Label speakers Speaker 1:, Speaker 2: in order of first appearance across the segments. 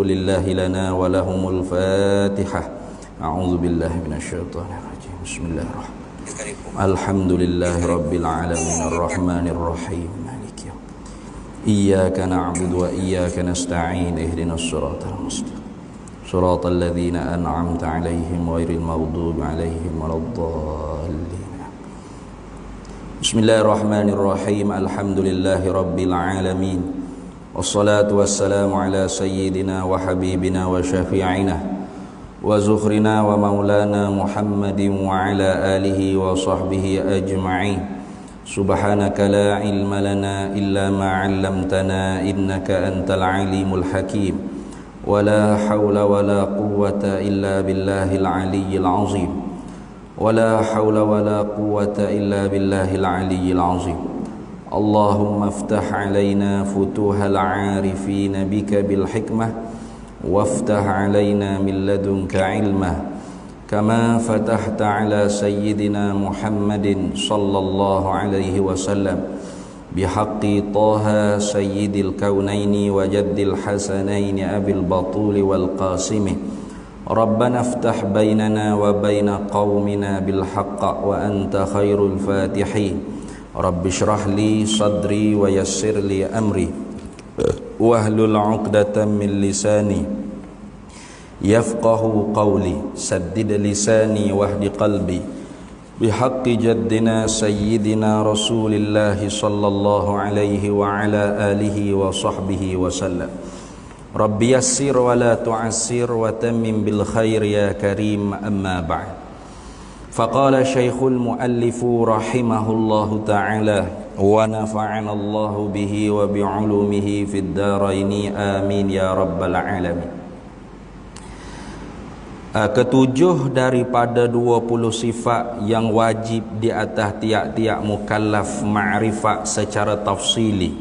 Speaker 1: لله لنا ولهم الفاتحة. أعوذ بالله من الشيطان الرجيم. بسم الله الرحمن الرحيم. الحمد لله رب العالمين الرحمن الرحيم مالك يوم إياك نعبد وإياك نستعين اهدنا الصراط المستقيم صراط الذين أنعمت عليهم غير المغضوب عليهم ولا الضالين. بسم الله الرحمن الرحيم. الحمد لله رب العالمين والصلاة والسلام على سيدنا وحبيبنا وشفيعنا وزخرنا ومولانا محمد وعلى آله وصحبه أجمعين. سبحانك لا علم لنا إلا ما علمتنا إنك أنت العليم الحكيم ولا حول ولا قوة إلا بالله العلي العظيم ولا حول ولا قوة إلا بالله العلي العظيم. اللهم افتح علينا فتوح العارفين بك بالحكمة وافتح علينا من لدنك علما كما فتحت على سيدنا محمد صلى الله عليه وسلم بحق طه سيد الكونين وجد الحسنين أبي البطول والقاسم. ربنا افتح بيننا وبين قومنا بالحق وأنت خير الفاتحين. رب اشرح لي صدري ويسر لي أمري واحلل عقدة من لساني يفقه قولي سدد لساني واهد قلبي بحق جدنا سيدنا رسول الله صلى الله عليه وعلى آله وصحبه وسلم. رب يسر ولا تعسر وتمم بالخير يا كريم. أما بعد، فقال شيخ المؤلف رحمه الله تعالى ونفعنا الله به وبعلومه في الدارين آمين يا رب العالمين. Ketujuh daripada 20 sifat yang wajib di atas tiap-tiap mukallaf ma'rifat secara tafsili,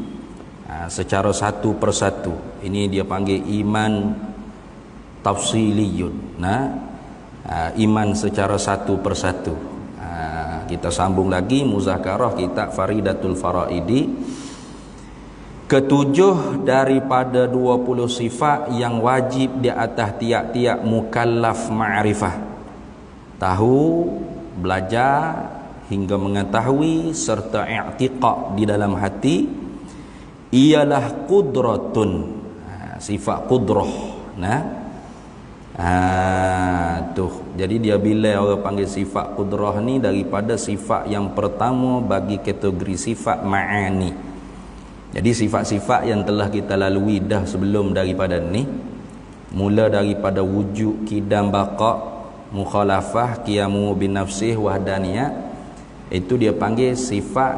Speaker 1: secara satu persatu. Ini dia panggil iman tafsiliyun. Iman secara satu persatu. Kita sambung lagi muzakarah kitab Faridatul Faraidi. Ketujuh daripada 20 sifat yang wajib di atas tiap-tiap mukallaf ma'rifah. Tahu, belajar hingga mengetahui serta i'tiqad di dalam hati ialah qudratun. Sifat qudrah. Jadi dia bila orang panggil sifat qudrah ni daripada sifat yang pertama bagi kategori sifat ma'ani. Jadi sifat-sifat yang telah kita lalui dah sebelum daripada ni, mula daripada wujud, qidam, baqa, mukhalafah, qiyamu bin nafsih, wahdaniyah, itu dia panggil sifat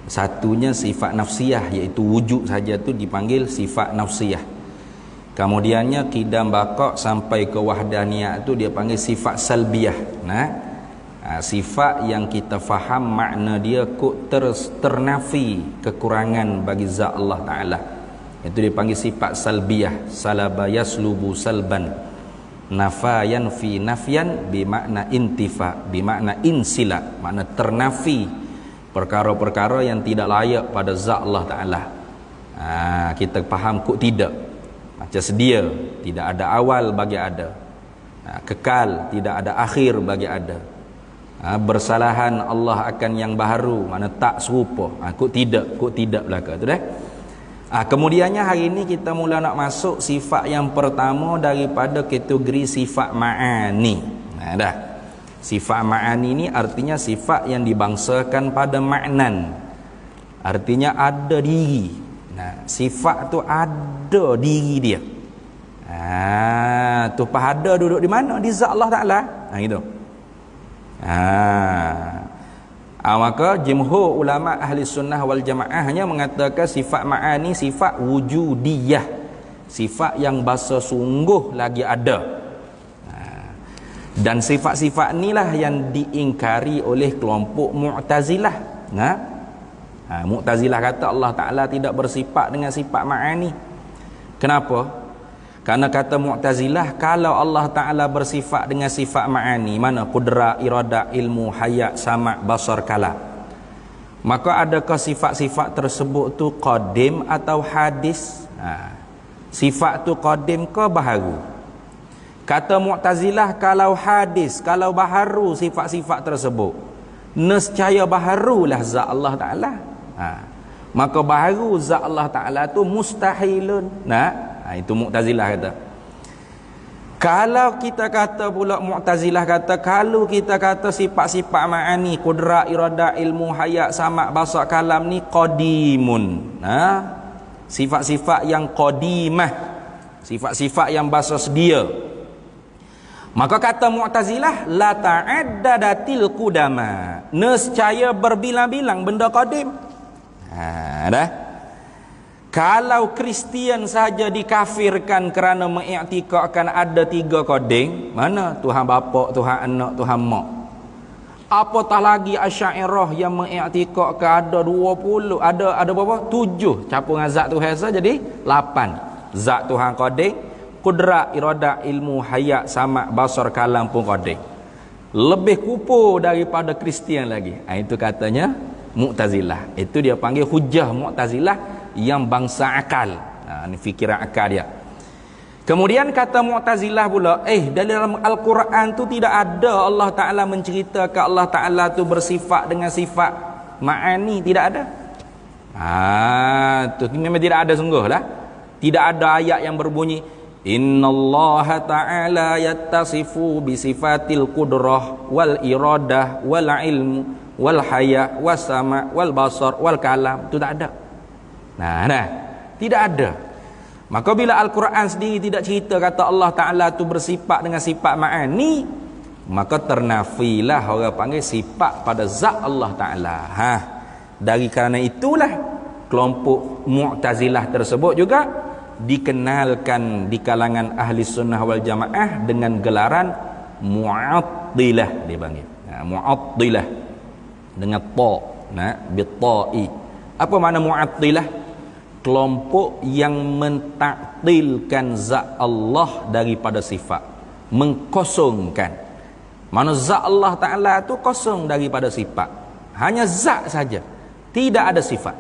Speaker 1: satunya sifat nafsiyah, iaitu wujud saja tu dipanggil sifat nafsiyah. Kemudiannya qidam, baqa sampai ke wahdaniyah tu dia panggil sifat salbiyah. Sifat yang kita faham makna dia kok ternafi kekurangan bagi zat Allah Ta'ala. Itu dipanggil sifat salbiyah. Salaba yaslubu salban nafayan fi nafyan bimakna intifa, bimakna insila, makna ternafi perkara-perkara yang tidak layak pada zat Allah Ta'ala. Kita faham kok tidak. Macam sedia, tidak ada awal bagi ada. Kekal, tidak ada akhir bagi ada. Bersalahan Allah akan yang baharu, mana tak serupa. Kok tidak belaka tu dah. Kemudiannya hari ini kita mula nak masuk sifat yang pertama daripada kategori sifat ma'ani. Dah. Sifat ma'ani ni artinya sifat yang dibangsakan pada maknan. Artinya ada diri. Sifat tu ada diri dia. Tu pahada duduk di mana? Di zat Allah Ta'ala. Gitu. Maka jumhur ulama ahli sunnah wal jamaah hanya mengatakan sifat ma'ani sifat wujudiyah, sifat yang bahasa sungguh lagi ada. Dan sifat-sifat inilah yang diingkari oleh kelompok Mu'tazilah. Mu'tazilah kata Allah Ta'ala tidak bersifat dengan sifat ma'ani. Kenapa? Karena kata Mu'tazilah, kalau Allah Ta'ala bersifat dengan sifat ma'ani, mana qudra, iradah, ilmu, hayat, sama', basar, kalam, Maka adakah sifat-sifat tersebut tu qadim atau hadis? Sifat tu qadim ke baharu? Kata Mu'tazilah, kalau hadis, kalau baharu sifat-sifat tersebut, nescaya baharulah zat Allah Ta'ala. Maka baharu zat Allah Ta'ala tu mustahilun. Itu Mu'tazilah kata. Kalau kita kata pula Mu'tazilah kata, kalau kita kata sifat-sifat ma'ani, kudrat, iradah, ilmu, hayat, sama', basar, kalam ni qadimun. Sifat-sifat yang qadimah, sifat-sifat yang bahasa sedia. Maka kata Mu'tazilah, la ta'addadatil qudama, nescaya berbilang-bilang benda qadim. Dah. Kalau Kristian saja dikafirkan kerana mengiktikadkan ada 3 qadim, mana Tuhan bapa, Tuhan anak, Tuhan mak. Apatah lagi Asy'ariyah yang mengiktikadkan ada 20, ada berapa? 7 campur dengan zat Tuhan saja jadi 8. Zat Tuhan qadim, kudrat, iradah, ilmu, hayat, sama', basar, kalam pun qadim. Lebih kupu daripada Kristian lagi. Itu katanya Mu'tazilah. Itu dia panggil hujah Mu'tazilah yang bangsa akal. Ini fikiran akal dia. Kemudian kata Mu'tazilah pula, dalam Al-Quran tu tidak ada Allah Ta'ala menceritakan Allah Ta'ala tu bersifat dengan sifat ma'ani, tidak ada. Tu memang tidak ada sungguh lah. Tidak ada ayat yang berbunyi innallaha ta'ala yattasifu bisifatil qudrah wal iradah wal ilmu wal haya was sama wal basar wal kalam. Itu tak ada. Tidak ada. Maka bila Al-Quran sendiri tidak cerita kata Allah Ta'ala tu bersifat dengan sifat ma'ani, maka ternafilah orang panggil sifat pada zat Allah Ta'ala. Dari kerana itulah kelompok Mu'tazilah tersebut juga dikenalkan di kalangan ahli sunnah wal jamaah dengan gelaran Mu'attilah, dia panggil. Mu'attilah dengan ta, bi-ta'i. Apa makna Mu'attilah? Kelompok yang mentaktilkan zat Allah daripada sifat, mengkosongkan. Mana zat Allah Ta'ala tu kosong daripada sifat, hanya zat saja, tidak ada sifat.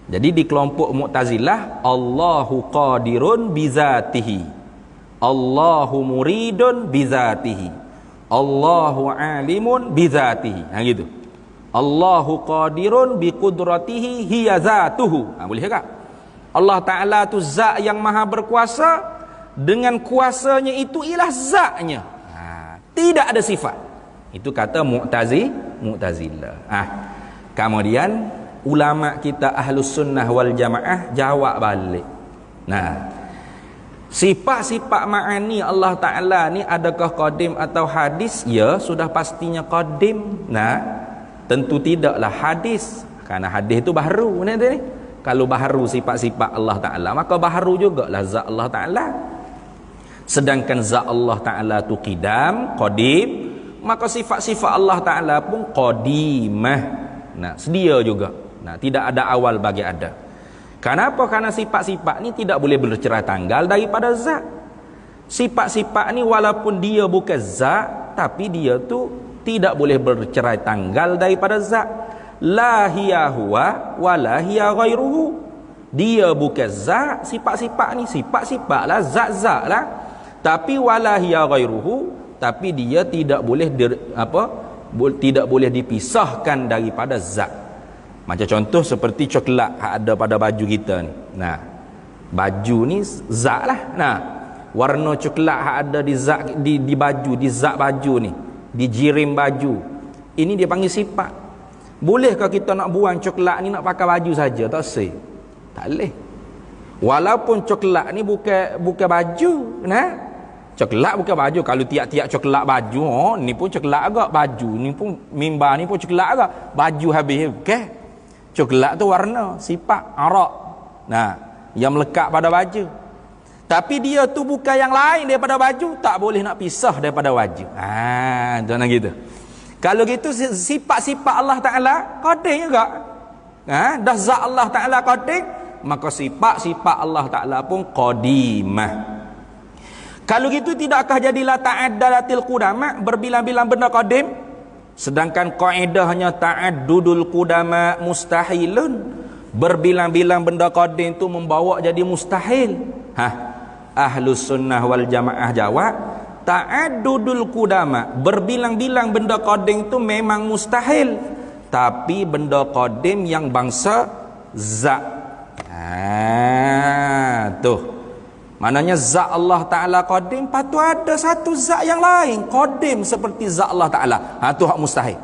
Speaker 1: Jadi di kelompok Mu'tazilah, Allahu qadirun bizatihi, Allahu muridun bizatihi, Allahu alimun bizatihi. Gitu. Allahu qadirun biqudratihi hiya zatuhu. Boleh tak? Allah Ta'ala tu zat yang maha berkuasa, dengan kuasanya itu ialah zatnya. Tidak ada sifat. Itu kata Mu'tazilah. Kemudian ulama kita Ahlus Sunnah wal Jamaah jawab balik. Sifat-sifat ma'ani Allah Ta'ala ni adakah qadim atau hadis? Ya, sudah pastinya qadim. Tentu tidaklah hadis, kerana hadis itu baharu. Kalau baharu sifat-sifat Allah Ta'ala, maka baharu jugalah zat Allah Ta'ala. Sedangkan zat Allah Ta'ala tu qidam, qadim, maka sifat-sifat Allah Ta'ala pun qadimah. Sedia juga. Tidak ada awal bagi ada. Kenapa? Karena sifat-sifat ni tidak boleh bercerai tanggal daripada zat. Sifat-sifat ni walaupun dia bukan zat, tapi dia tu tidak boleh bercerai tanggal daripada zat. La hiya huwa wa la hiya ghairuhu. Dia bukan zat, sifat-sifat ni sifat-sifat lah, zat-zat lah. Tapi wala hiya ghairuhu, tapi dia tidak boleh tidak boleh dipisahkan daripada zat. Macam contoh seperti coklat yang ada pada baju kita ni. Baju ni zat lah. Warna coklat yang ada di zat, di baju, di zat baju ni, di jirim baju, ini dia panggil sifat. Bolehkah kita nak buang coklat ni nak pakai baju saja? Tak sah. Tak boleh. Walaupun coklat ni bukan baju, coklat bukan baju. Kalau tiap-tiap coklat baju, ni pun coklat agak, baju ni pun mimbar ni pun coklat agak, baju habis. Coklat tu warna, sifat, arak. Yang melekat pada baju. Tapi dia tu bukan yang lain daripada baju, tak boleh nak pisah daripada baju. Jangan gitu. Kalau gitu sifat-sifat Allah Ta'ala qadim juga. Dah zat Allah Ta'ala qadim, maka sifat-sifat Allah Ta'ala pun qadimah. Kalau gitu tidakkah jadilah ta'addadatil qudama, berbilang-bilang benda qadim? Sedangkan kaidahnya ta'addudul qudama mustahilun. Berbilang-bilang benda qadim itu membawa jadi mustahil. Ahlus sunnah wal jamaah jawab, ta'addudul qudama, berbilang-bilang benda qadim itu memang mustahil, tapi benda qadim yang bangsa zat. Tuh. Maknanya zat Allah Ta'ala qadim, patut ada satu zat yang lain qadim seperti zat Allah Ta'ala. Tu hak mustahil.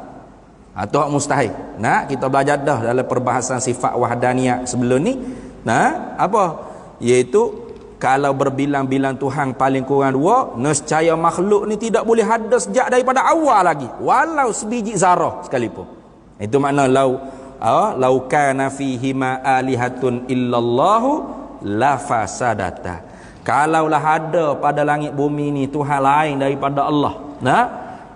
Speaker 1: Tu hak mustahil. Nah, kita belajar dah dalam perbahasan sifat wahdaniyah sebelum ni. Nah, apa? Iaitu kalau berbilang-bilang Tuhan paling kurang dua, nescaya makhluk ni tidak boleh ada sejak daripada awal lagi, walau sebiji zarah sekalipun. Itu makna lau kana fihi ma alihatun illallahu la fasadata. Kalaulah ada pada langit bumi ni Tuhan lain daripada Allah,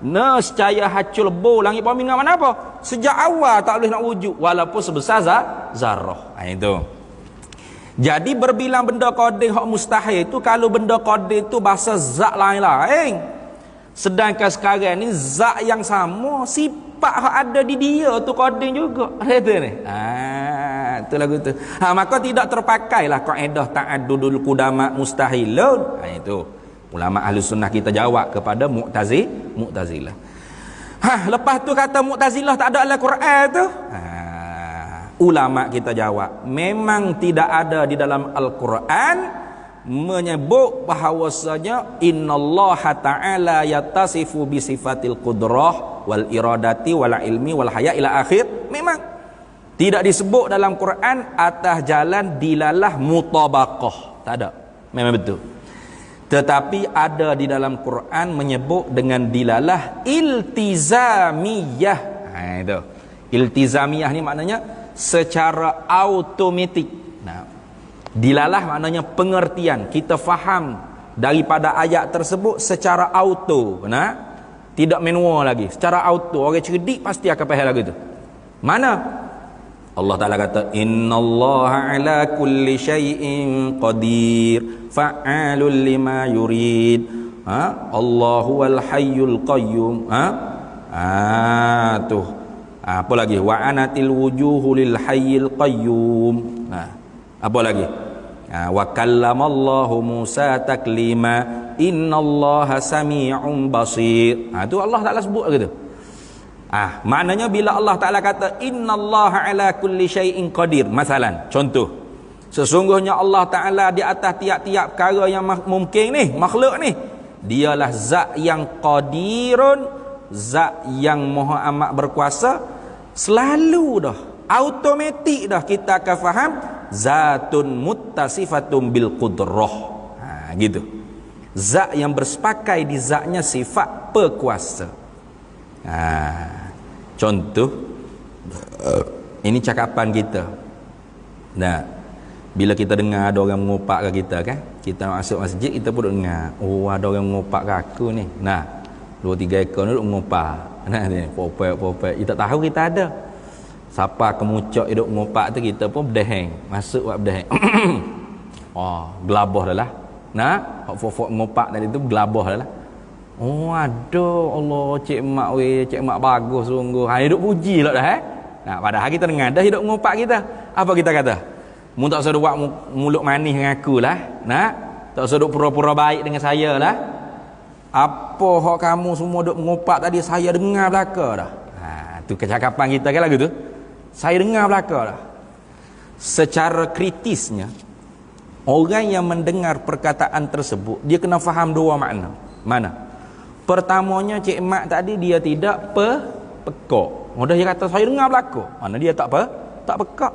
Speaker 1: nescaya hacul lebur langit bumi dengan mana apa? Sejak awal tak boleh nak wujud walaupun sebesar zarah. Itu. Jadi berbilang benda qadim hak mustahil itu kalau benda qadim itu bahasa zat lain-lain. Sedangkan sekarang ni zat yang sama, sifat hak ada di dia tu qadim juga. Kata ni. Tu lagu tu. Maka tidak terpakailah kaedah ta'addudul qudama mustahilun. Itu. Ulama ahli sunnah kita jawab kepada Mu'tazilah. Lepas tu kata Mu'tazilah tak ada dalam Quran tu. Ulama kita jawab, memang tidak ada di dalam Al-Quran menyebut bahawasanya innallaha ta'ala yattasifu bi sifatil qudrah wal iradati wal ilmi wal haya ila akhir. Memang tidak disebut dalam Quran atas jalan dilalah mutabaqah. Tak ada. Memang betul. Tetapi ada di dalam Quran menyebut dengan dilalah iltizamiyah. Itu. Iltizamiyah ni maknanya secara automatik. Dilalah maknanya pengertian, kita faham daripada ayat tersebut secara auto. Tidak manual lagi, secara auto. Orang cerdik pasti akan faham lagu tu. Mana Allah Ta'ala kata innallaha ala kulli syai'in qadir fa'alul lima yurid. Allahu wal hayyul qayyum. Tuh. Apa lagi? Wa anatil wujuhu lil hayyil qayyum. Apa lagi? Wa kallamallahu Musa taklima innallaha sami'un basir. Tu Allah Ta'ala sebut gitu. Maknanya bila Allah Ta'ala kata innallaha ala kulli syai'in qadir, masalan, contoh, sesungguhnya Allah Ta'ala di atas tiap-tiap perkara yang mungkin ni, makhluk ni, dialah zat yang qadirun, zat yang maha amat berkuasa. Selalu dah, automatik dah kita akan faham zatun muttasifatun bil qudrah. Gitu. Zat yang bersepakai di zatnya sifat perkuasa. Contoh, ini cakapan kita. Bila kita dengar ada orang mengopak ke kita kan, kita masuk masjid kita pun dengar, oh ada orang mengopak ke aku ni. 2-3 ekor ni duk mengopak. Popek. Kita tahu kita ada. Siapa kemucak hidup mengopak tu kita pun berdeheng. Masuk buat berdeheng. Gelabah dah lah. Fok-fok mengopak tadi tu gelabah dah lah. Aduh Allah, cik mak cik mak bagus sungguh. Hidup puji lah dah padahal kita dengar dah hidup mengopak kita. Apa kita kata? Mu tak usah buat mulut manis dengan aku lah. Tak usah duk pura-pura baik dengan saya lah. Apa hak kamu semua duk mengopak tadi saya dengar belaka dah. Tu kecakapan kita kan lagu tu. Saya dengar belaka dah. Secara kritisnya, orang yang mendengar perkataan tersebut, dia kena faham dua makna. Mana? Pertamanya cik mak tadi dia tidak pekak. Dia kata saya dengar belaka. Mana dia tak pekak.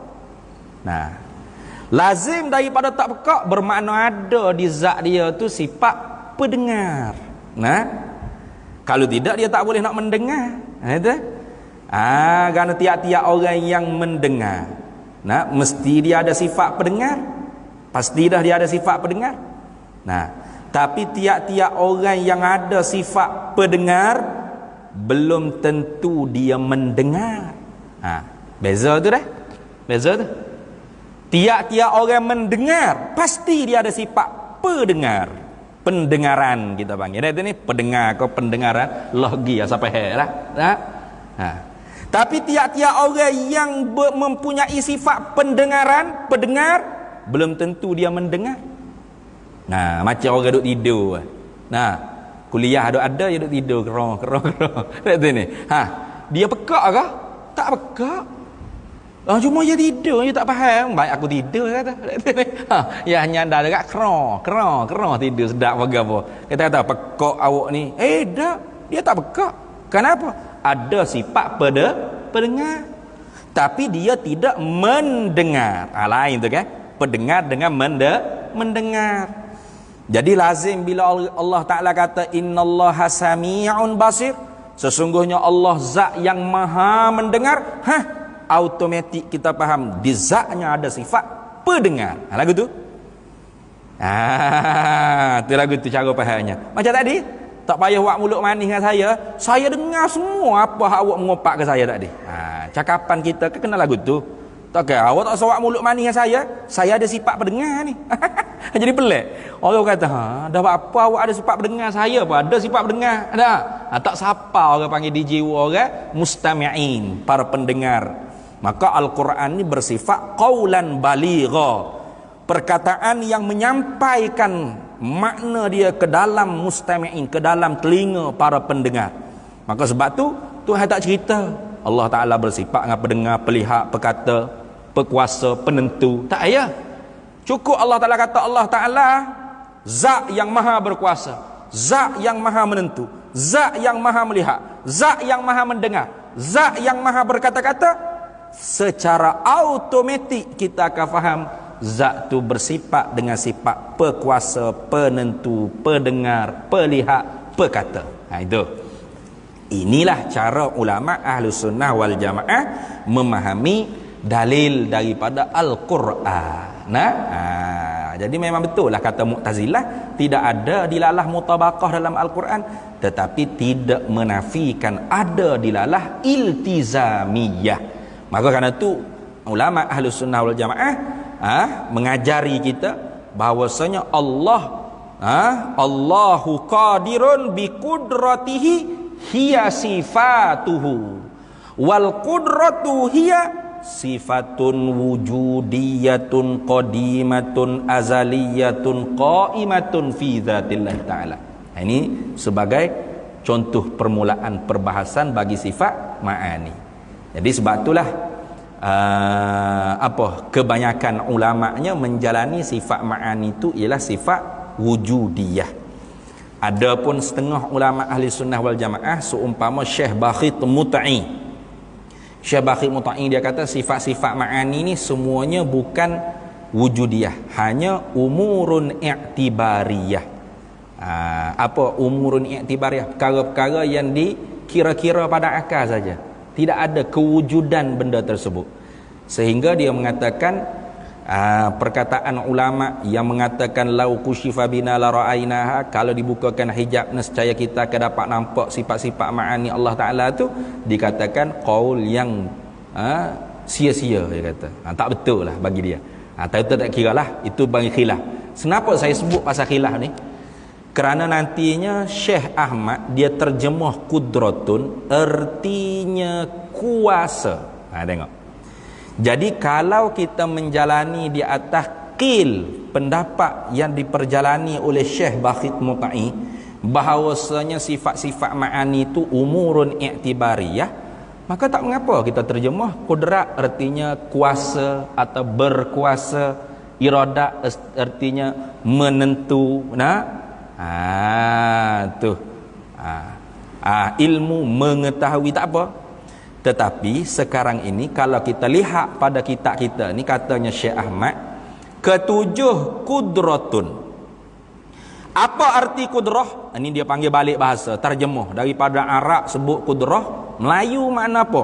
Speaker 1: Lazim daripada tak pekak bermakna ada di zat dia tu sifat pendengar. Kalau tidak dia tak boleh nak mendengar. Kerana tiap-tiap orang yang mendengar, mesti dia ada sifat pendengar. Pasti dah dia ada sifat pendengar. Tapi tiap-tiap orang yang ada sifat pendengar belum tentu dia mendengar. Beza tu dah. Beza tu. Tiap-tiap orang mendengar pasti dia ada sifat pendengar. Pendengaran kita panggil. Ini pendengar ke pendengaran lagi sampai lah. Ha. Tapi tiap-tiap orang yang mempunyai sifat pendengaran, pendengar, belum tentu dia mendengar. Nah, macam orang duduk tidur. Nah, kuliah ada dia duduk tidur kerong. Kata ni. Ha, dia pekak ke? Tak pekak. Cuma dia tidur, dia tak faham. Baik aku tidur kata. Ha, ya hanya anda dekat kerong tidur sedap apa. Kata pekak awak ni. Dah, dia tak pekak. Kenapa? Ada sifat pendengar. Tapi dia tidak mendengar. Lain tu kan? Pendengar dengan mendengar. Jadi lazim bila Allah Ta'ala kata innallaha sami'un basir, sesungguhnya Allah zat yang maha mendengar, automatik kita faham di zatnya ada sifat pendengar. Lagu tu tu lagu tu cara fahamnya. Macam tadi, tak payah awak mulut manis dengan saya dengar semua apa awak mengopak ke saya tadi. Cakapan kita kena lagu tu. Tak kira awak tak sawak mulut manis dengan saya ada sifat pendengar ni. Jadi pelik. Orang kata, dah apa awak ada sifat pendengar, saya pun ada sifat pendengar. Ada. Tak siapa orang panggil di jiwa orang mustami'in, para pendengar. Maka Al-Quran ni bersifat qaulan baligha, perkataan yang menyampaikan makna dia ke dalam mustami'in, ke dalam telinga para pendengar. Maka sebab tu Tuhan tak cerita Allah Ta'ala bersifat dengan pendengar, pelihat, perkata, pekuasa, penentu. Tak payah. Cukup Allah Ta'ala kata Allah Ta'ala zat yang maha berkuasa, zat yang maha menentu, zat yang maha melihat, zat yang maha mendengar, zat yang maha berkata-kata. Secara automatik kita akan faham zat tu bersifat dengan sifat pekuasa, penentu, pendengar, pelihat, perkata. Itu. Inilah cara ulama Ahlus Sunnah wal Jamaah memahami dalil daripada Al-Quran. Jadi memang betul lah kata Mu'tazilah, tidak ada dilalah mutabaqah dalam Al-Quran, tetapi tidak menafikan ada dilalah iltizamiyah. Maka kerana itu ulama Ahlus Sunnah wal Jamaah mengajari kita bahawasanya Allahu qadirun bi qudratihi hiya sifatuhu wal qudratu hiya sifatun wujudiyatun qadimatun azaliyatun qaimatun fi dzatillah ta'ala. Ini sebagai contoh permulaan perbahasan bagi sifat ma'ani. Jadi sebab itulah kebanyakan ulama'nya menjalani sifat ma'ani itu ialah sifat wujudiyah. Adapun setengah ulama ahli sunnah wal jamaah seumpama Syekh Bakhit Mut'i. Syekh Bakhit Mut'i dia kata sifat-sifat ma'ani ni semuanya bukan wujudiyah, hanya umurun i'tibariyah. Apa umurun i'tibariyah? Perkara-perkara yang dikira-kira pada akal saja. Tidak ada kewujudan benda tersebut. Sehingga dia mengatakan perkataan ulama yang mengatakan lau kushifa bina la ra'ainaha, kalau dibukakan hijab nescaya kita akan dapat nampak sifat-sifat ma'ani Allah Ta'ala tu, dikatakan qaul yang sia-sia, dia kata. Tak betul lah bagi dia. Tak kira lah, itu bagi khilaf. Kenapa saya sebut pasal khilaf ni? Kerana nantinya Syekh Ahmad dia terjemah kudratun artinya kuasa. Tengok. Jadi kalau kita menjalani di atas qil pendapat yang diperjalani oleh Syekh Bakhit Mut'i bahawasanya sifat-sifat ma'ani itu umurun i'tibariyah, maka tak mengapa kita terjemah kudrat artinya kuasa atau berkuasa, iradat artinya menentu. Ilmu mengetahui, tak apa. Tetapi sekarang ini kalau kita lihat pada kitab kita ni, katanya Syekh Ahmad, ketujuh kudratun. Apa arti kudrah? Ini dia panggil balik bahasa, terjemah daripada Arab sebut kudrah, Melayu makna apa?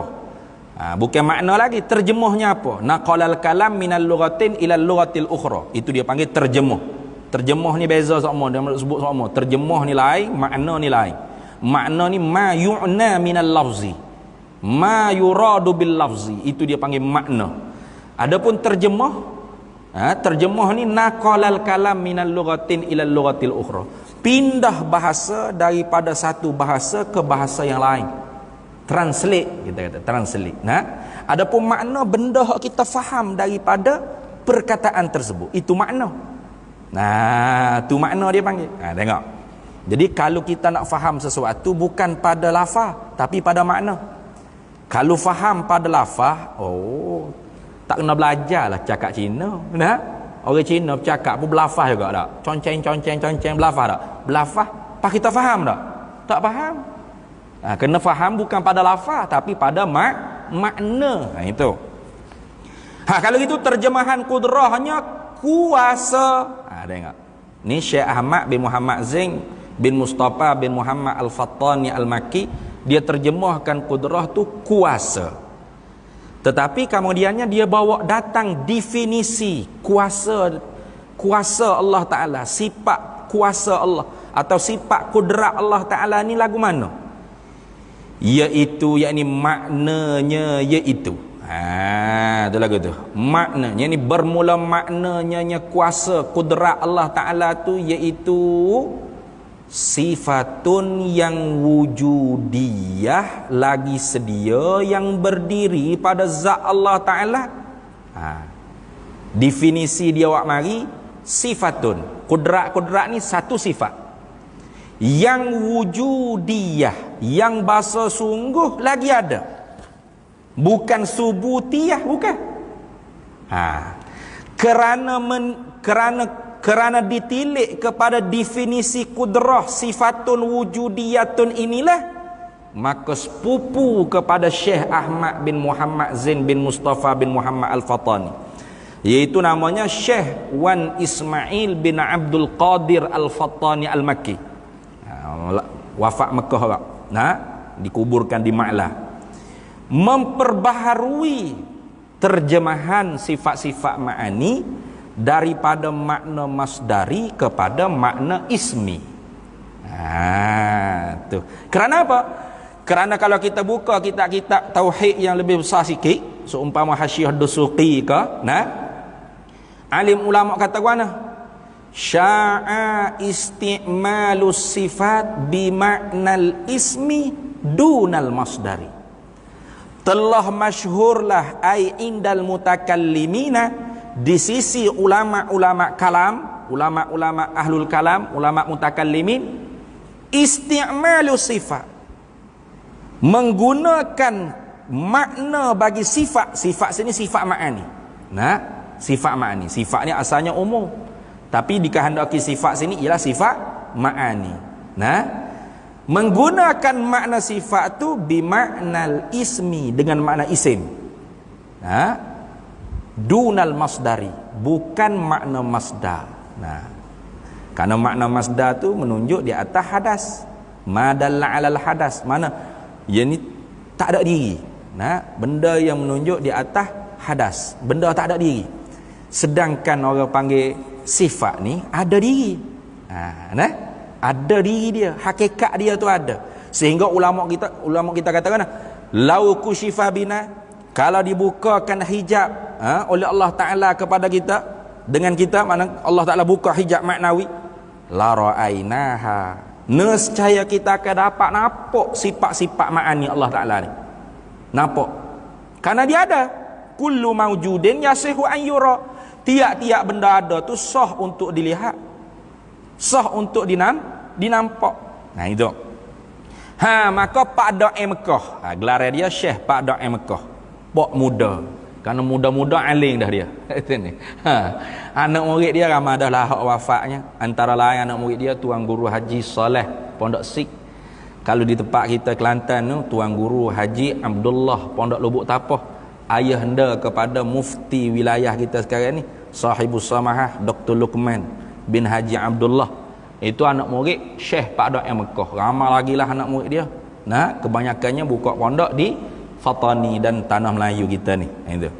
Speaker 1: Bukan makna lagi, terjemahnya apa? Naqalal kalam minal lughatin ila lughatil ukhra. Itu dia panggil terjemah. Terjemah ni beza sama, dia sebut sama. Terjemah ni lain, makna ni lain. Makna ni ma yu'na minal lafzi, ma yuradu bil lafzi, itu dia panggil makna. Adapun terjemah, terjemah ni naqalal kalam minal lughatin ila lughatil ukhra, pindah bahasa daripada satu bahasa ke bahasa yang lain. translate, kita kata translate. Nah, adapun makna benda yang kita faham daripada perkataan tersebut, itu makna. Nah, tu makna dia panggil. Tengok. Jadi kalau kita nak faham sesuatu bukan pada lafaz tapi pada makna. Kalau faham pada lafaz, tak kena belajarlah cakap Cina. Nah, orang Cina bercakap pun berlafaz juga tak? Conceng berlafaz tak? Berlafaz, apa kita faham tak? Tak faham. Kena faham bukan pada lafaz tapi pada makna. Itu. Kalau itu terjemahan kudrahnya kuasa. Tengok. Ni Syekh Ahmad bin Muhammad Zain bin Mustafa bin Muhammad Al-Fattani Al-Makki, dia terjemahkan kudrah tu kuasa. Tetapi kemudiannya dia bawa datang definisi kuasa Allah Ta'ala, sifat kuasa Allah atau sifat kudrat Allah Ta'ala ni lagu mana? Iaitu, yakni maknanya iaitu. Itu lagu tu. Maknanya ni bermula maknanya kuasa kudrat Allah Ta'ala tu iaitu sifatun yang wujudiyah, lagi sedia yang berdiri pada zat Allah Ta'ala. Definisi dia wak mari, sifatun, kudrat ni satu sifat yang wujudiyah, yang bahasa sungguh lagi ada, bukan subutiyah, bukan. Kerana ditilik kepada definisi kudrah sifatun wujudiyatun inilah, maka sepupu kepada Syekh Ahmad bin Muhammad Zain bin Mustafa bin Muhammad Al-Fattani, iaitu namanya Syekh Wan Ismail bin Abdul Qadir Al-Fattani Al-Makki. Wafat Mekah orang. Dikuburkan di Ma'lah. Memperbaharui terjemahan sifat-sifat ma'ani daripada makna masdari kepada makna ismi. Tu. Kerana apa? Kerana kalau kita buka kitab-kitab tauhid yang lebih besar sikit, seumpama Hasyiah Dusuqi ke, alim ulama kata mana? Sya'a isti'malus sifat bima'nal ismi dunal masdari. Telah masyhurlah ai indal mutakallimina, di sisi ulama-ulama kalam, ulama-ulama ahlul kalam, ulama mutakallimin, isti'malus sifat, menggunakan makna bagi sifat. Sifat sini sifat ma'ani. Sifat ma'ani. Sifat ni asalnya umum, tapi dikehendaki sifat sini ialah sifat ma'ani. Menggunakan makna sifat tu bimaknal ismi, dengan makna isim. Dunal masdari, bukan makna masdar. Karena makna masdar tu menunjuk di atas hadas. Madalla alal hadas, mana ia ni tak ada diri. Benda yang menunjuk di atas hadas, benda tak ada diri. Sedangkan orang panggil sifat ni ada diri. Ada diri dia, hakikat dia tu ada. Sehingga ulama kita katakan, lau kushifa bina, kalau dibukakan hijab oleh Allah Ta'ala kepada kita, dengan kita, mana Allah Ta'ala buka hijab maknawi, la ra'ainaha, nescaya kita akan dapat nampak sifat-sifat ma'ani Allah Ta'ala ni. Nampak. Karena dia ada. Kullu mawjudin yasihu an yura. Tiap-tiap benda ada tu sah untuk dilihat, sah untuk dinampak. Itu. Maka Pak Da'i Mekah, gelar dia Syekh Pak Da'i Mekah, Pak muda. Kerana muda-muda alim dah dia. Anak murid dia ramai dah lahak wafatnya. Antara lain anak murid dia Tuan Guru Haji Saleh Pondok Sik. Kalau di tempat kita Kelantan tu, Tuan Guru Haji Abdullah Pondok Lubuk Tapah, ayah anda kepada mufti wilayah kita sekarang ni, Sahibus Samahah Dr. Luqman bin Haji Abdullah. Itu anak murid Syekh Pak Da'i Mekah. Ramai lagi lah anak murid dia. Kebanyakannya buka pondok di Fatani dan tanah Melayu kita ni. Itu.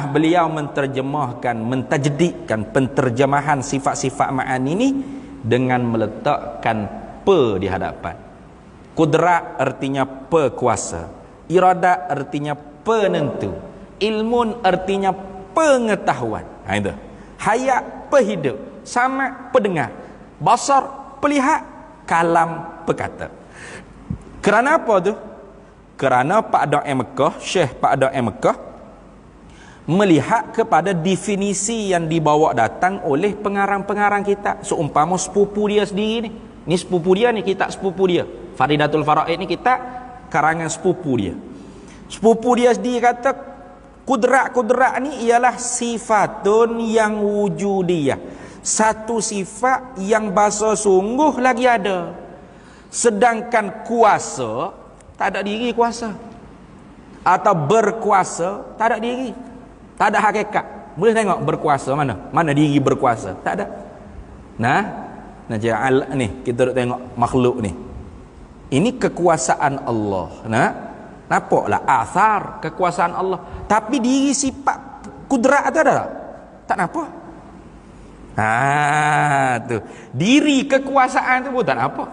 Speaker 1: Beliau menterjemahkan, mentajdidkan penterjemahan sifat-sifat ma'ani ni dengan meletakkan pe di hadapan. Kudrat artinya pekuasa, iradat artinya penentu, ilmun artinya pengetahuan. Itu. Hayat pehidup, sama pendengar, basar pelihat, kalam berkata. Kerana apa tu? Kerana Pak Dai Mekah, Syekh Pak Dai Mekah melihat kepada definisi yang dibawa datang oleh pengarang-pengarang kitab. Seumpama sepupu dia sendiri ni. Ni sepupu dia ni, kitab sepupu dia. Faridatul Faraid ni kitab karangan sepupu dia. Sepupu dia sendiri kata kudrat-kudrat ni ialah sifatun yang wujudiyah. Satu sifat yang bahasa sungguh lagi ada. Sedangkan kuasa tak ada diri kuasa. Atau berkuasa tak ada diri. Tak ada hakikat. Boleh tengok berkuasa mana? Mana diri berkuasa? Tak ada. Nah ni kita duk tengok makhluk ni. Ini kekuasaan Allah. Nah, nampaklah asar kekuasaan Allah. Tapi diri sifat kudrat tu ada tak? Tak nampak. Tu. Diri kekuasaan tu pun tak nampak.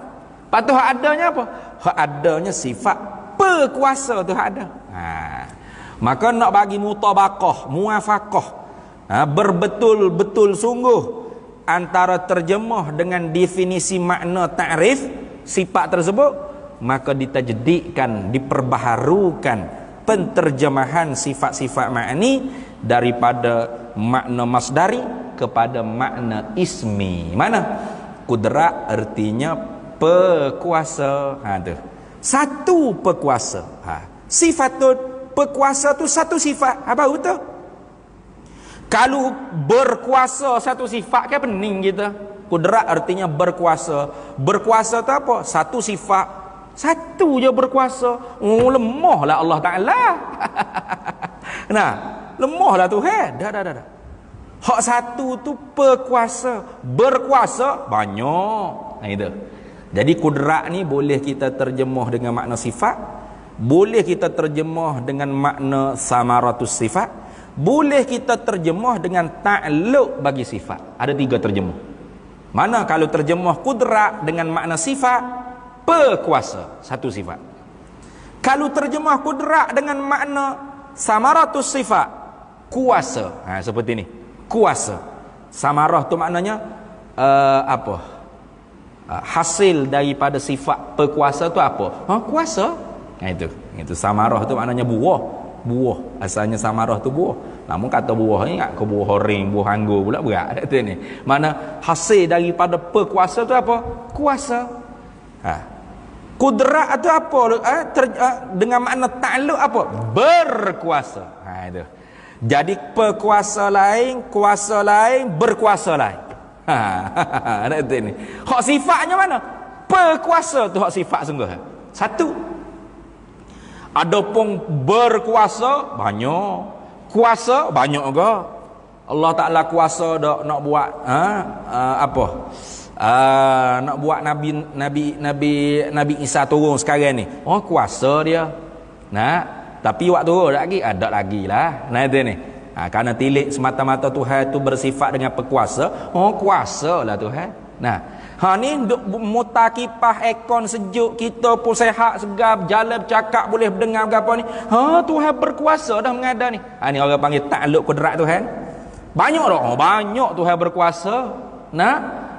Speaker 1: Patut adanya apa? Hak adanya sifat berkuasa tu ada. Maka nak bagi mutabaqah, muafaqah, berbetul-betul sungguh antara terjemah dengan definisi makna ta'rif sifat tersebut, maka ditajdidkan, diperbaharukan penterjemahan sifat-sifat ma'ni daripada makna masdari kepada makna ismi. Mana? Kudrat artinya pekuasa. Tu. Satu pekuasa. Sifatun pekuasa tu satu sifat. Apa itu? Kalau berkuasa satu sifat kan pening kita. Kudrat artinya berkuasa. Berkuasa tu apa? Satu sifat. Satu je berkuasa. Lemahlah Allah Ta'ala. Nah, lemahlah Tuhan. Dah. Hak satu tu pekuasa. Berkuasa banyak. Itu. Jadi kudrat ni boleh kita terjemah dengan makna sifat. Boleh kita terjemah dengan makna samaratus sifat. Boleh kita terjemah dengan ta'alluq bagi sifat. Ada 3 terjemah. Mana kalau terjemah kudrat dengan makna sifat, pekuasa, satu sifat. Kalau terjemah kudrat dengan makna samaratus sifat, kuasa. Seperti ni. Kuasa. Samarah tu maknanya hasil daripada sifat pekuasa tu apa? Kuasa. Itu samarah tu maknanya buah. Asalnya samarah tu buah. Namun kata buah ni ingat ke buah horing, buah anggur pula berat kata ni. Mana hasil daripada pekuasa tu apa? Kuasa. Kudrat tu apa? Dengan makna ta'alluq apa? Berkuasa. Itu. Jadi pekuasa lain, kuasa lain, berkuasa lain. Kata ni. Hak sifatnya mana? Pekuasa tu hak sifat sungguh. Satu. Adapun berkuasa banyak, kuasa banyak juga. Allah Taala kuasa dak nak buat nak buat Nabi Isa turun sekarang ni. Kuasa dia. Tapi waktu turun lagi ada lagi lah. Itu ni. Kerana tilik semata-mata Tuhan tu bersifat dengan pekuasa. Kuasalah Tuhan. Ni mutakipah ekon sejuk, kita pun sehat segap, jalan bercakap boleh dengar apa ni. Tuhan berkuasa dah mengada ni. Ni orang panggil ta'alluq kudrat Tuhan. Banyak dah. Banyak Tuhan berkuasa.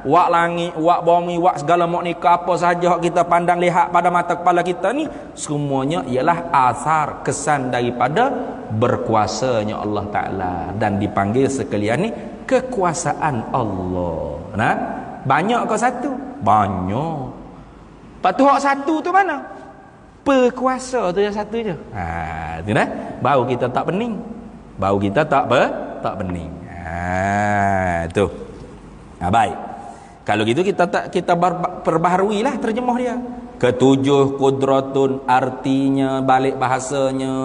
Speaker 1: Wak langit, wak bumi, wak segala maknika apa sahaja kita pandang lihat pada mata kepala kita ni, semuanya ialah asar kesan daripada berkuasanya Allah Ta'ala. Dan dipanggil sekalian ni kekuasaan Allah. Banyak ke satu? Banyak. Lepas tu hak satu tu mana? Pekuasa tu yang satu je. Tu dah. Baru kita tak pening. Baru kita tak pening. Tu. Baik. Kalau gitu kita perbaharuilah terjemah dia. Ketujuh kudratun artinya balik bahasanya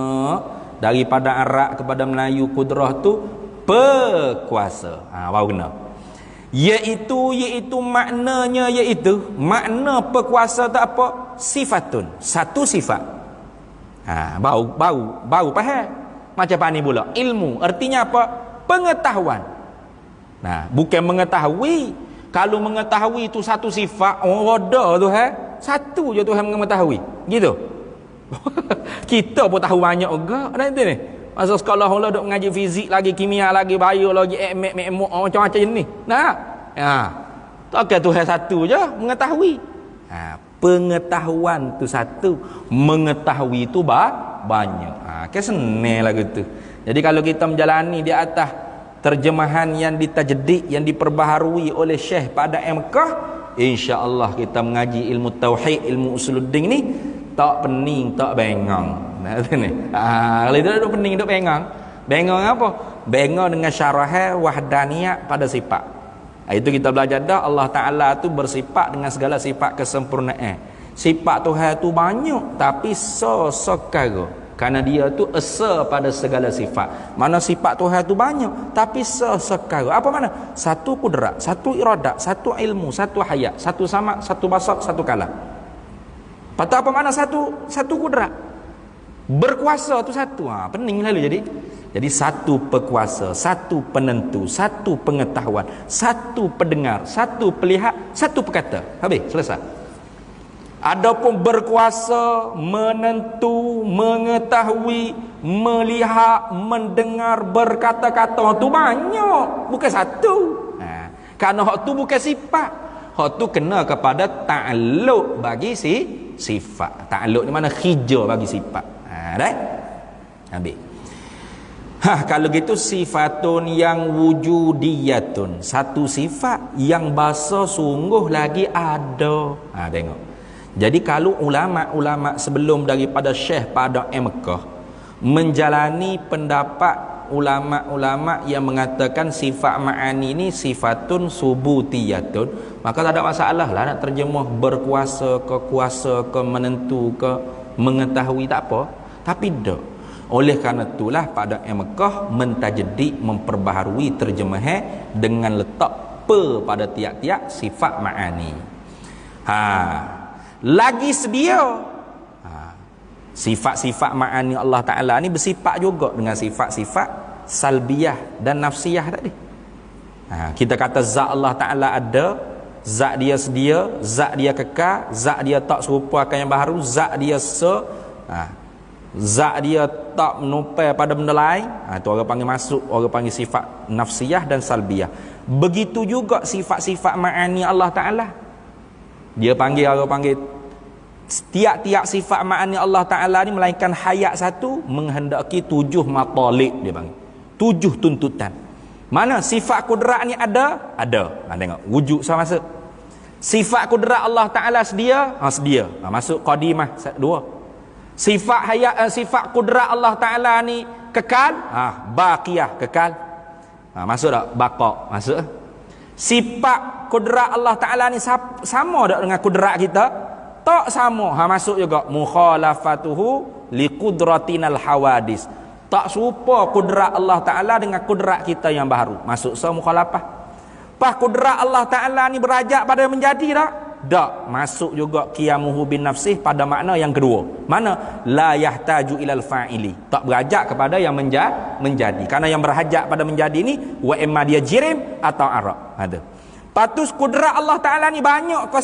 Speaker 1: daripada Arab kepada Melayu kudrah tu pekuasa. Baru kena. Iaitu maknanya makna pekuasa tak apa? Sifatun. Satu sifat. Bau faham. Macam apa ni pula? Ilmu. Artinya apa? Pengetahuan. Bukan mengetahui. Kalau mengetahui itu satu sifat, ada Tuhan. Satu je Tuhan mengetahui. Gitu. Kita pun tahu banyak juga. Nanti ni. Masa sekolah Allah duk mengaji fizik lagi, kimia lagi, bio lagi, macam-macam ni. Takkan Tuhan satu je mengetahui. Pengetahuan tu satu, mengetahui tu banyak. Kan senang lagu tu. Jadi kalau kita menjalani di atas terjemahan yang ditajdid, yang diperbaharui oleh Syekh pada Mekah, insya-Allah kita mengaji ilmu tauhid, ilmu usuluddin ni tak pening, tak bengang. Nah tu ni. Kalau itu dah pening, duk bengang. Bengang apa? Bengang dengan syarah wahdaniyah pada sifat. Itu kita belajar dah, Allah Ta'ala tu bersifat dengan segala sifat kesempurnaan. Sifat Tuhan tu banyak, tapi sesekara. Kerana dia tu esa pada segala sifat. Mana sifat Tuhan tu banyak, tapi sesekara. Apa mana? Satu kudrat, satu iradat, satu ilmu, satu hayat, satu sama, satu basar, satu kalam. Patut apa mana satu kudrat? Berkuasa tu satu. Pening lalu jadi satu pekuasa, satu penentu, satu pengetahuan, satu pendengar, satu pelihat, satu perkata. Habis, selesai. Adapun berkuasa, menentu, mengetahui, melihat, mendengar, berkata-kata tu banyak, bukan satu. Kerana hak tu bukan sifat. Hak tu kena kepada ta'alluq bagi sifat. Ta'alluq ni mana khija bagi sifat. Dah? Habis. Kalau gitu sifatun yang wujudiyatun, satu sifat yang bahasa sungguh lagi ada. Tengok. Jadi kalau ulama-ulama sebelum daripada Syekh pada Mekah menjalani pendapat ulama-ulama yang mengatakan sifat ma'ani ni sifatun subutiyatun, maka tak ada masalah lah nak terjemah berkuasa ke, kuasa ke, menentu ke, mengetahui, tak apa. Tapi dak. Oleh kerana itulah pada Mekah mentajdid, memperbaharui terjemahan dengan letak pada tiap-tiap sifat ma'ani. Lagi sedia sifat-sifat ma'ani Allah Ta'ala ni bersifat juga dengan sifat-sifat salbiyah dan nafsiyah tadi. Kita kata zat Allah Ta'ala ada, zat dia sedia, zat dia kekal, zat dia tak serupa akan yang baru, zat dia zat dia tak menumpai pada benda lain. Itu orang panggil masuk, orang panggil sifat nafsiyah dan salbiyah. Begitu juga sifat-sifat ma'ani Allah Ta'ala. Dia panggil, orang panggil tiap-tiap sifat ma'ani Allah Ta'ala ni melainkan hayat satu menghendaki 7 matalik, dia panggil 7 tuntutan. Mana sifat kudrat ni ada? Tengok wujud sama masuk. Sifat kudrat Allah Ta'ala sedia? Sedia. Masuk qadimah 2. Sifat hayat, sifat kudrat Allah Ta'ala ni kekal, baqiyah, kekal. Masuk tak? Baqa, masuk. Sifat kudrat Allah Ta'ala ni sama tak dengan kudrat kita? Tak sama. Masuk juga. Mukhalafatuhu liqudratinal hawadis. Tak serupa kudrat Allah Ta'ala dengan kudrat kita yang baru. Masuk mukhalafah. Pas kudrat Allah Ta'ala ni berajak pada menjadi tak? Tak. Masuk juga qiyamuhu bin nafsih pada makna yang kedua. Mana? La yahtaju ilal fa'ili. Tak berajak kepada yang menjadi. Karena yang berhajat pada menjadi ni wa imma dia jirim atau arak. Ada. Patus kudrat Allah Ta'ala ni banyak ke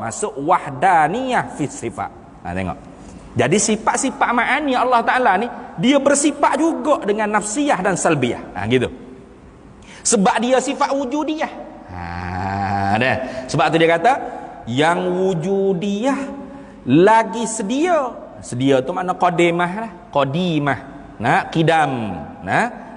Speaker 1: masuk wahdaniyah fi sifat. Tengok. Jadi sifat-sifat ma'ani Allah Ta'ala ni dia bersifat juga dengan nafsiyah dan salbiyah. Gitu. Sebab dia sifat wujudiyah. Sebab tu dia kata yang wujudiyah lagi sedia. Sedia tu makna qadimah lah. Qadimah. Qidam.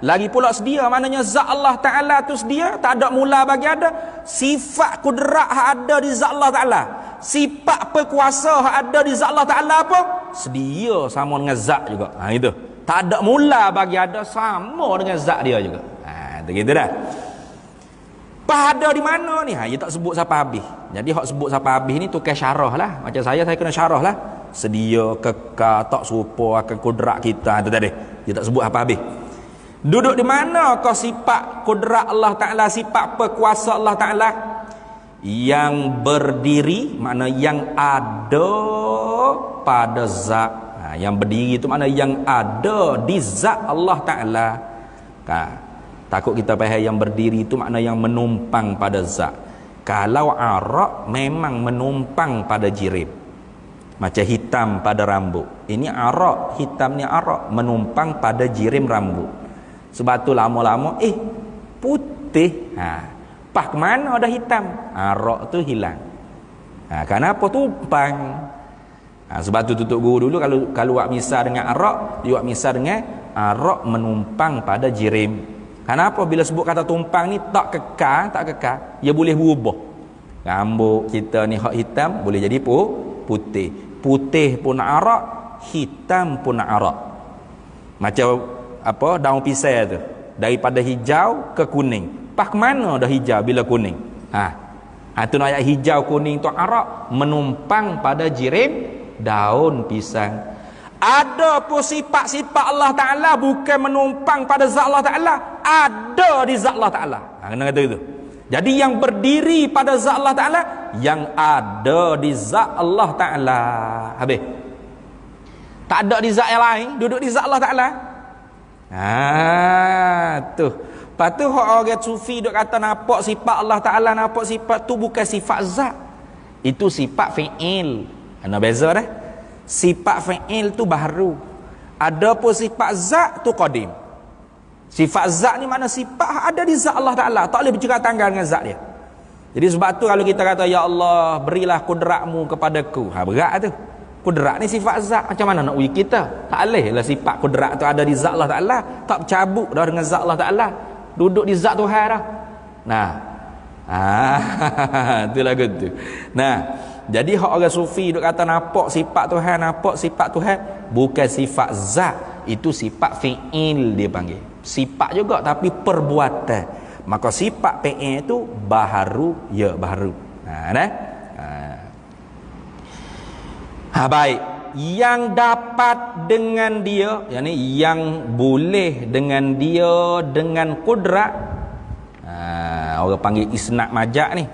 Speaker 1: Lagi pula sedia maknanya zat Allah Ta'ala tu sedia, tak ada mula bagi ada. Sifat kudrat ada di zat Allah Ta'ala. Sifat perkuasa ada di zat Allah Ta'ala apa? Sedia sama dengan zat juga. Itu. Tak ada mula bagi ada, sama dengan zat dia juga. Begitu dah. Pada di mana ni? Dia tak sebut sampai habis. Jadi hak sebut sampai habis ni tukar syarah lah. Macam saya kena syarah lah. Sedia, kekal, tak serupa akan kudrat kita. Itu tadi. Dia tak sebut apa habis. Duduk di mana kau sifat kudrat Allah Ta'ala, sifat perkuasa Allah Ta'ala yang berdiri, makna yang ada pada zat. Yang berdiri itu makna yang ada di zat Allah Ta'ala. Takut kita faham yang berdiri itu makna yang menumpang pada zat. Kalau arak memang menumpang pada jirim. Macam hitam pada rambut. Ini arak, hitam ni arak menumpang pada jirim rambut. Sebab tu lama-lama putih. Pas ke mana ada hitam? Arak tu hilang. Kenapa tumpang? Sebab tu tutup guru dulu kalau buat misal dengan arak, dia buat misal dengan arak menumpang pada jirim. Kenapa bila sebut kata tumpang ni tak kekal, ia boleh berubah. Rambut kita ni hak hitam boleh jadi putih. Putih pun nak arak, hitam pun nak arak. Macam apa daun pisang tu, daripada hijau ke kuning. Pas ke mana dah hijau bila kuning? Tu nak ayat hijau kuning tu arak menumpang pada jirim daun pisang. Ada pun sifat-sifat Allah Ta'ala bukan menumpang pada zat Allah Ta'ala, ada di zat Allah Ta'ala. Kena kata itu. Jadi yang berdiri pada zat Allah Ta'ala, yang ada di zat Allah Ta'ala. Habis. Tak ada di zat yang lain, duduk di zat Allah Ta'ala. Tu. Lepas tu orang sufi duk kata nampak sifat Allah Ta'ala, nampak sifat tu bukan sifat zat. Itu sifat fi'il. Ada beza dah. Sifat fi'il tu baru. Ada pun sifat zat tu qadim. Sifat zat ni mana sifat ada di zat Allah Ta'ala. Tak boleh bercakap tanggal dengan zat dia. Jadi sebab tu kalau kita kata ya Allah berilah kudratmu kepadaku. Berat tu. Kudrat ni sifat zat. Macam mana nak uji kita? Tak boleh lah sifat kudrat tu ada di zat Allah Ta'ala. Tak bercabuk dah dengan zat Allah Ta'ala. Duduk di zat Tuhan dah. Tu lagu tu. Jadi hak orang sufi duk kata nampak sifat Tuhan, nampak sifat Tuhan, bukan sifat zat, itu sifat fi'il dia panggil. Sifat juga tapi perbuatan. Maka sifat fi'il itu baharu, ya baharu. Baik, yang dapat dengan dia, yakni yang boleh dengan dia dengan kudrat. Orang panggil isnad majak ni.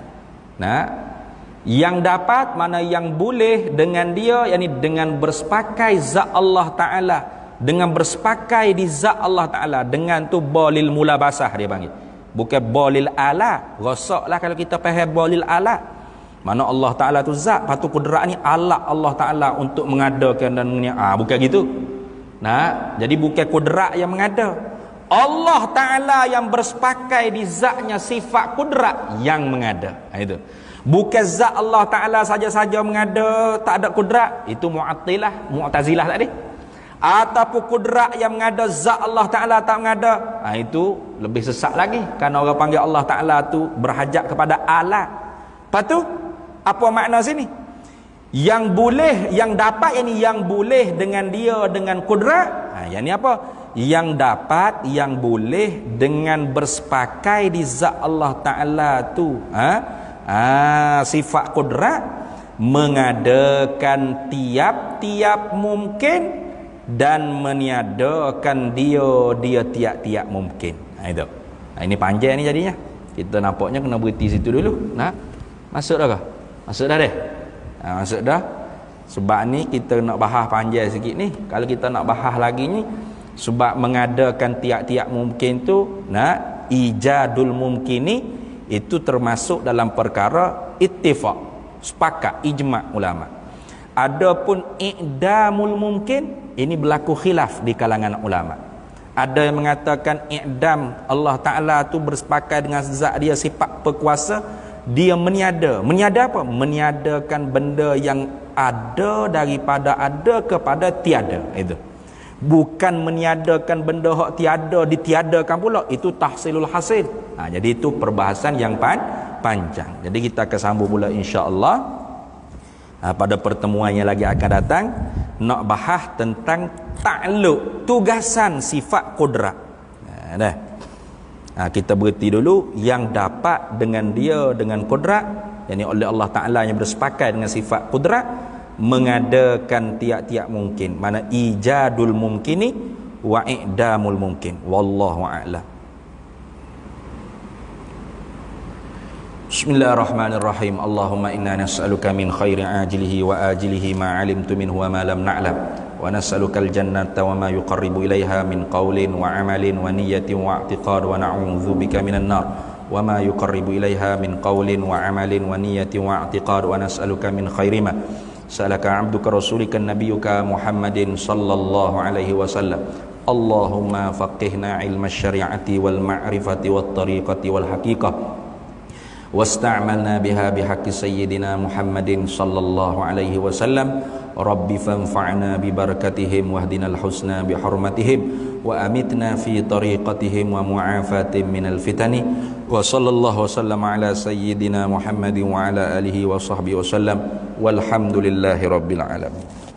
Speaker 1: Yang dapat mana yang boleh dengan dia, yakni dengan bersepakai zat Allah Ta'ala, dengan bersepakai di zat Allah Ta'ala, dengan tu bolil mula basah dia panggil, bukan bolil ala. Rosaklah kalau kita faham bolil ala, mana Allah Ta'ala tu zat, lepas tu kudrat ni alat Allah Ta'ala untuk mengadakan dan bukan gitu. Jadi bukan kudrat yang mengada, Allah Ta'ala yang bersepakai di zatnya sifat kudrat yang mengada. Itu bukan zat Allah Ta'ala saja-saja mengada, tak ada kudrat. Itu Mu'tazilah tadi. Ataupun kudrat yang mengada, zat Allah Ta'ala tak mengada. Itu lebih sesat lagi. Kerana orang panggil Allah Ta'ala tu berhajat kepada alat. Lepas tu apa makna sini? Yang boleh, yang dapat, yang boleh dengan dia dengan kudrat. Yang ni apa? Yang dapat, yang boleh dengan bersepakai di zat Allah Ta'ala tu. Sifat kudrat mengadakan tiap-tiap mungkin dan meniadakan dia tiap-tiap mungkin. Itu. Ini panjang ni jadinya. Kita nampaknya kena berhenti situ dulu. Masuk dah ke? Masuk dah deh. Masuk dah. Sebab ni kita nak bahas panjang sikit ni. Kalau kita nak bahas lagi ni, sebab mengadakan tiap-tiap mungkin tu, ijadul mungkin ni, itu termasuk dalam perkara ittifaq, sepakat, ijma' ulama. Adapun i'damul mungkin, ini berlaku khilaf di kalangan ulama. Ada yang mengatakan i'dam Allah Ta'ala tu bersepakat dengan zat dia sifat berkuasa, dia meniada. Meniada apa? Meniadakan benda yang ada daripada ada kepada tiada. Itu bukan meniadakan benda hak tiada ditiadakan pula, itu tahsilul hasil. Jadi itu perbahasan yang panjang. Jadi kita akan sambung pula insya-Allah pada pertemuan yang lagi akan datang, nak bahas tentang takluk, tugasan sifat kudrat. Kita berhenti dulu. Yang dapat dengan dia dengan kudrat, yakni oleh Allah Ta'ala yang bersepakat dengan sifat kudrat, mengadakan tiap-tiap mungkin. Mana ijadul mumkini wa i'damul mumkin. Wallahu a'lam. Bismillahirrahmanirrahim. Allahumma inna nas'aluka min khairi ajilihi wa ajilihi ma 'alimtu minhu wa ma lam na'lam, wa nas'aluka al-jannata wa ma yuqarribu ilaiha min qawlin wa 'amalin wa niyyatin wa i'tiqad, wa na'udzubika minan nar wa ma yuqarribu ilaiha min qawlin wa 'amalin wa niyyatin wa i'tiqad, wa nas'aluka min khairi ma sa'alaka 'abduka rasulika nabiyyuka Muhammadin sallallahu alaihi wasallam. Allahumma faqihna ilma syari'ati wal ma'rifati wat tariqati wal haqiqah, واستعملنا بها بحق سيدنا محمد صلى الله عليه وسلم رب فانفعنا ببركتهم واهدنا الحسنى بحرمتهم وأمتنا في طريقتهم ومعافاة من الفتن وصلى الله وسلم على سيدنا محمد وعلى آله وصحبه وسلم والحمد لله رب العالمين.